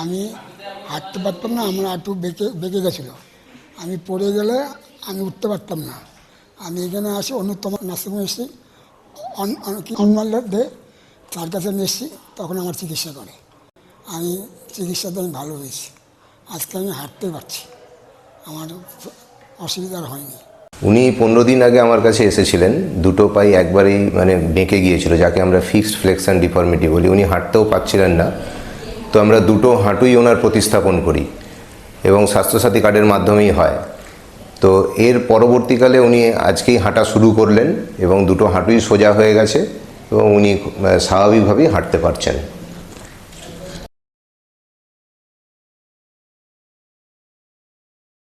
আমি হাঁটতে পারতাম না, আমার হাঁটু বেঁকে গেছিলো। আমি পড়ে গেলে আমি উঠতে পারতাম না। আমি এখানে আসি অন্যতম নার্সিংহোমে এসেছি, দে তার কাছে আমি এসেছি, তখন আমার চিকিৎসা করে। আমি চিকিৎসাতে আমি ভালো হয়েছি। আজকে আমি হাঁটতে পারছি, আমার অসুবিধা আর হয়নি। উনি 15 দিন আগে আমার কাছে এসেছিলেন। দুটো পাই একবারেই বেঁকে গিয়েছিল, যাকে আমরা ফিক্সড ফ্লেক্সন ডিফর্মিটি বলি। উনি হাঁটতেও পারছিলেন না। তো আমরা দুটো হাঁটুই ওনার প্রতিস্থাপন করি এবং স্বাস্থ্যসাথী কার্ডের মাধ্যমেই হয়। তো এর পরবর্তীকালে উনি আজকেই হাঁটা শুরু করলেন এবং দুটো হাঁটুই সোজা হয়ে গেছে এবং উনি স্বাভাবিকভাবেই হাঁটতে পারছেন।